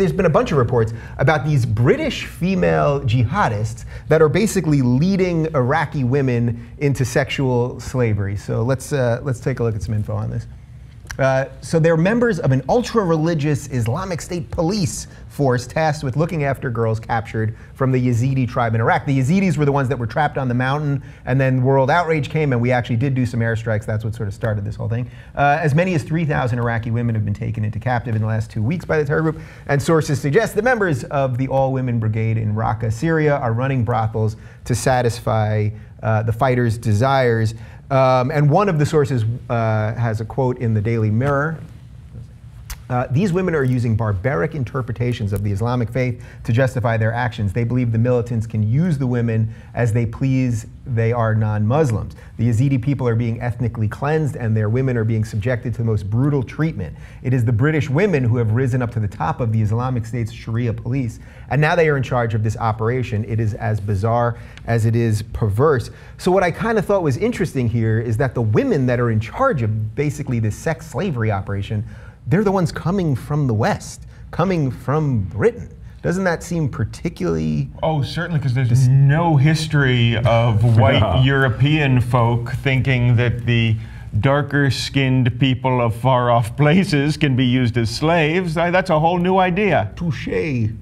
there's been a bunch of reports about these British female jihadists that are basically leading Iraqi women into sexual slavery. So let's take a look at some info on this. So they're members of an ultra-religious Islamic State police force tasked with looking after girls captured from the Yazidi tribe in Iraq. The Yazidis were the ones that were trapped on the mountain, and then world outrage came, and we actually did do some airstrikes. That's what sort of started this whole thing. As many as 3,000 Iraqi women have been taken into captive in the last 2 weeks by the terror group, and sources suggest the members of the all-women brigade in Raqqa, Syria, are running brothels to satisfy the fighters' desires. And one of the sources has a quote in the Daily Mirror. These women are using barbaric interpretations of the Islamic faith to justify their actions. They believe the militants can use the women as they please. They are non-Muslims. The Yazidi people are being ethnically cleansed, and their women are being subjected to the most brutal treatment. It is the British women who have risen up to the top of the Islamic State's Sharia police, and now they are in charge of this operation. It is as bizarre as it is perverse. So what I kind of thought was interesting here is that the women that are in charge of basically this sex slavery operation, they're the ones coming from the West, coming from Britain. Doesn't that seem particularly... Oh, certainly, because there's no history of white European folk thinking that the darker-skinned people of far-off places can be used as slaves. That's a whole new idea. Touché,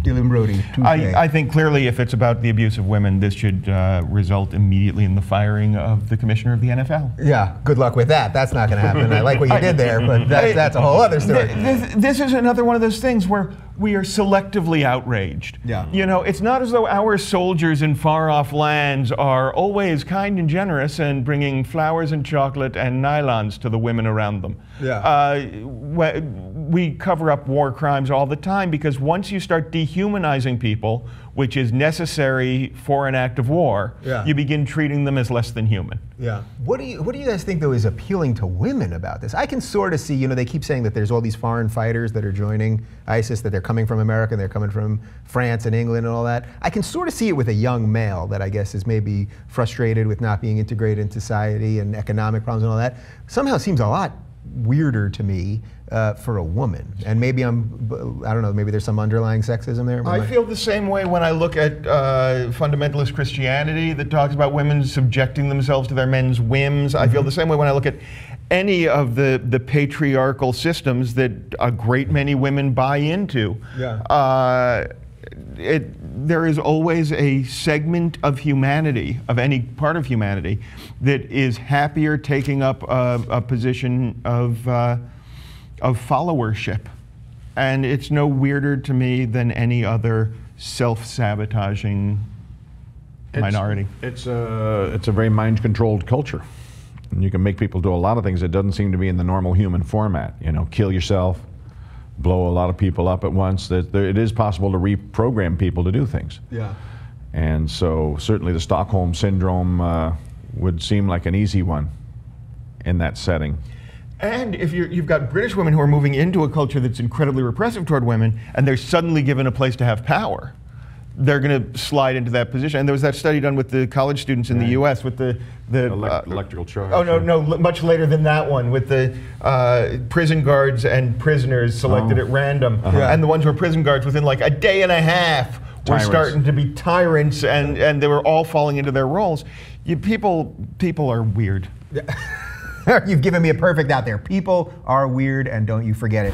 Dylan Brody. I think clearly if it's about the abuse of women, this should result immediately in the firing of the commissioner of the NFL. Yeah, good luck with that. That's not going to happen. I like what you did there, but that's a whole other story. This is another one of those things where we are selectively outraged. Yeah. You know, it's not as though our soldiers in far-off lands are always kind and generous and bringing flowers and chocolate and nylons to the women around them. Yeah. We cover up war crimes all the time because once you start dehumanizing people, which is necessary for an act of war, yeah, you begin treating them as less than human. Yeah. What do you guys think, though, is appealing to women about this? I can sort of see, you know, they keep saying that there's all these foreign fighters that are joining ISIS, that they're coming from America, and they're coming from France and England and all that. I can sort of see it with a young male that I guess is maybe frustrated with not being integrated into society and economic problems and all that. Somehow seems a lot weirder to me for a woman. And maybe I don't know, maybe there's some underlying sexism there. I feel the same way when I look at fundamentalist Christianity that talks about women subjecting themselves to their men's whims. Mm-hmm. I feel the same way when I look at any of the patriarchal systems that a great many women buy into. Yeah. There is always a segment of humanity, of any part of humanity, that is happier taking up a position of followership. And it's no weirder to me than any other self-sabotaging minority. It's a very mind-controlled culture. And you can make people do a lot of things that doesn't seem to be in the normal human format. You know, kill yourself, blow a lot of people up at once. It is possible to reprogram people to do things. Yeah. And so certainly the Stockholm Syndrome would seem like an easy one in that setting. And if you've got British women who are moving into a culture that's incredibly repressive toward women, and they're suddenly given a place to have power, they're going to slide into that position. And there was that study done with the college students in the U.S. with the electrical charge. Oh no, much later than that one, with the prison guards and prisoners selected at random, and the ones who were prison guards within like a day and a half were starting to be tyrants, and they were all falling into their roles. People are weird. You've given me a perfect out there. People are weird, and don't you forget it.